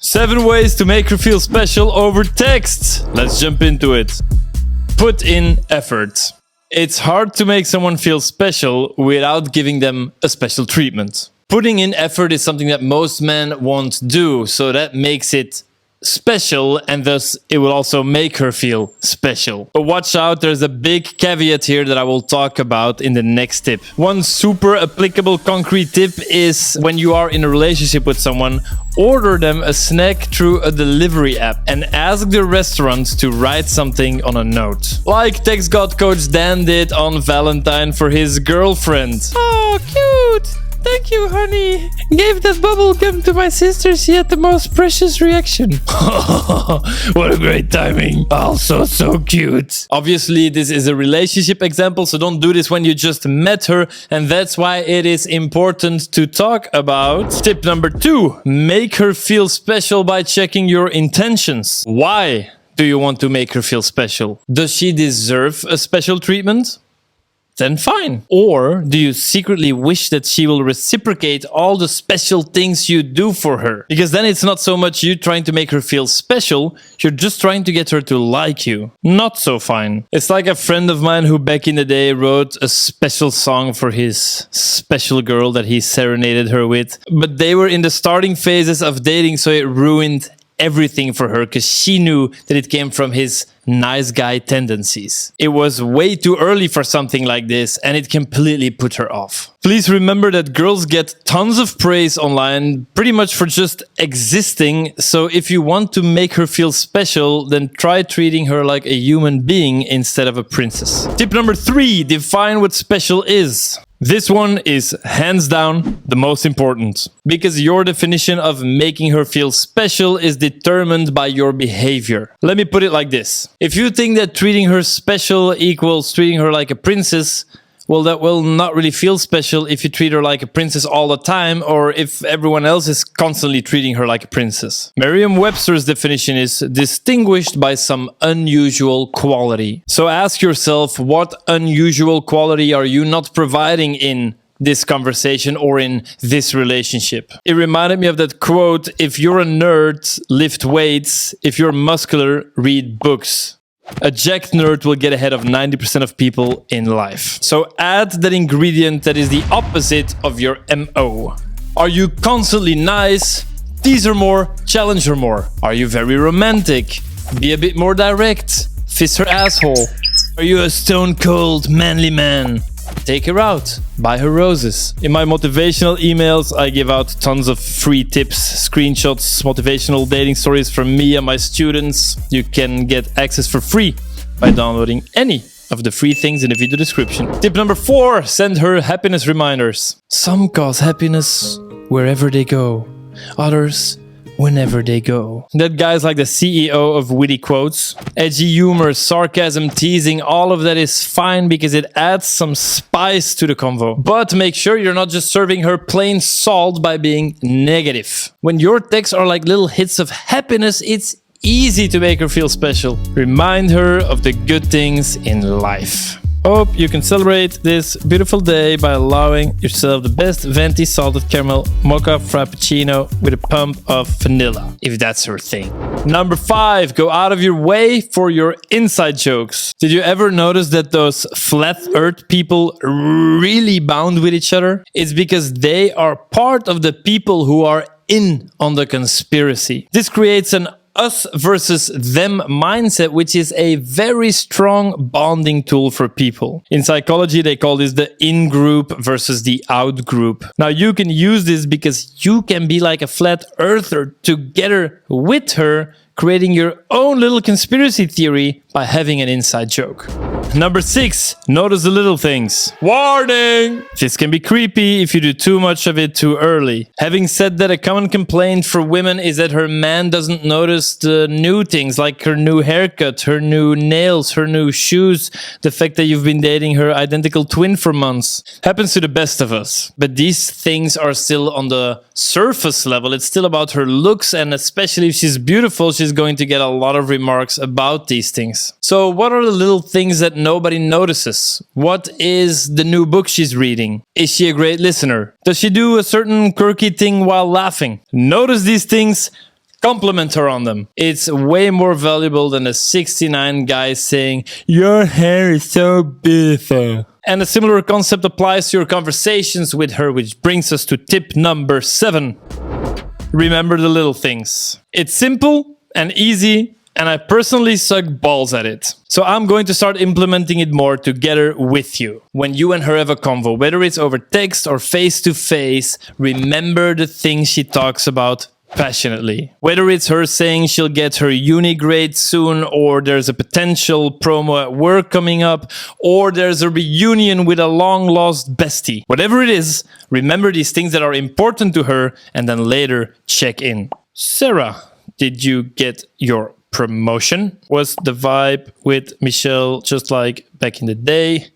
7 ways to make her feel special over text. Let's jump into it. Put in effort. It's hard to make someone feel special without giving them a special treatment. Putting in effort is something that most men won't do, so that makes it special, and thus it will also make her feel special. But watch out, there's a big caveat here that I will talk about in the next tip. One super applicable concrete tip is when you are in a relationship with someone, order them a snack through a delivery app and ask the restaurant to write something on a note. Like TextGod coach Dan did on Valentine for his girlfriend. Oh, cute! Thank you, honey. Gave that bubble gum to my sister. She had the most precious reaction. What a great timing. Also so cute. Obviously, this is a relationship example, so don't do this when you just met her. And that's why it is important to talk about tip number 2. Make her feel special by checking your intentions. Why do you want to make her feel special? Does she deserve a special treatment? Then fine. Or do you secretly wish that she will reciprocate all the special things you do for her? Because then it's not so much you trying to make her feel special, you're just trying to get her to like you. Not so fine. It's like a friend of mine who back in the day wrote a special song for his special girl that he serenaded her with. But they were in the starting phases of dating, so it ruined everything for her because she knew that it came from his nice guy tendencies. It was way too early for something like this and it completely put her off. Please remember that girls get tons of praise online pretty much for just existing, so if you want to make her feel special, then try treating her like a human being instead of a princess. Tip number 3, define what special is. This one is hands down the most important, because your definition of making her feel special is determined by your behavior. Let me put it like this. If you think that treating her special equals treating her like a princess, well, that will not really feel special if you treat her like a princess all the time, or if everyone else is constantly treating her like a princess. Merriam-Webster's definition is distinguished by some unusual quality. So ask yourself, what unusual quality are you not providing in this conversation or in this relationship? It reminded me of that quote, if you're a nerd, lift weights. If you're muscular, read books. A jacked nerd will get ahead of 90% of people in life. So add that ingredient that is the opposite of your MO. Are you constantly nice? Tease her more, challenge her more. Are you very romantic? Be a bit more direct. Fist her asshole. Are you a stone cold manly man? Take her out. Buy her roses. In my motivational emails, I give out tons of free tips, screenshots, motivational dating stories from me and my students. You can get access for free by downloading any of the free things in the video description. Tip number 4, send her happiness reminders. Some cause happiness wherever they go. Others whenever they go. That guy's like the CEO of witty quotes. Edgy humor, sarcasm, teasing, all of that is fine because it adds some spice to the convo. But make sure you're not just serving her plain salt by being negative. When your texts are like little hits of happiness, it's easy to make her feel special. Remind her of the good things in life. Hope you can celebrate this beautiful day by allowing yourself the best venti salted caramel mocha frappuccino with a pump of vanilla, if that's her thing. Number 5, go out of your way for your inside jokes. Did you ever notice that those flat earth people really bound with each other? It's because they are part of the people who are in on the conspiracy. This creates an us versus them mindset, which is a very strong bonding tool for people. In psychology, they call this the in-group versus the out-group. Now, you can use this because you can be like a flat earther together with her, creating your own little conspiracy theory by having an inside joke. Number 6, notice the little things. Warning! This can be creepy if you do too much of it too early. Having said that, a common complaint for women is that her man doesn't notice the new things, like her new haircut, her new nails, her new shoes, the fact that you've been dating her identical twin for months. Happens to the best of us. But these things are still on the surface level. It's still about her looks, and especially if she's beautiful, she's going to get a lot of remarks about these things. So what are the little things that nobody notices? What is the new book she's reading? Is she a great listener? Does she do a certain quirky thing while laughing? Notice these things, Compliment her on them. It's way more valuable than the 69 guys saying, "Your hair is so beautiful." And a similar concept applies to your conversations with her, which brings us to tip number 7. Remember the little things. It's simple and easy, and I personally suck balls at it. So I'm going to start implementing it more together with you. When you and her have a convo, whether it's over text or face to face, remember the things she talks about passionately. Whether it's her saying she'll get her uni grade soon, or there's a potential promo at work coming up, or there's a reunion with a long lost bestie. Whatever it is, remember these things that are important to her and then later check in. Sarah, did you get your promotion? Was the vibe with Michelle just like back in the day?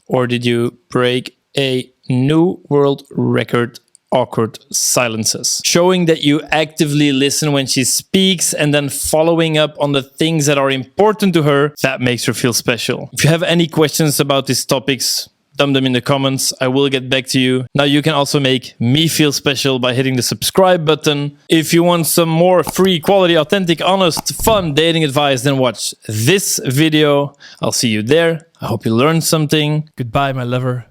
Or did you break a new world record? Awkward silences. Showing that you actively listen when she speaks and then following up on the things that are important to her, that makes her feel special. If you have any questions about these topics, dump them in the comments. I will get back to you. Now you can also make me feel special by hitting the subscribe button. If you want some more free, quality, authentic, honest, fun dating advice, then watch this video. I'll see you there. I hope you learned something. Goodbye, my lover.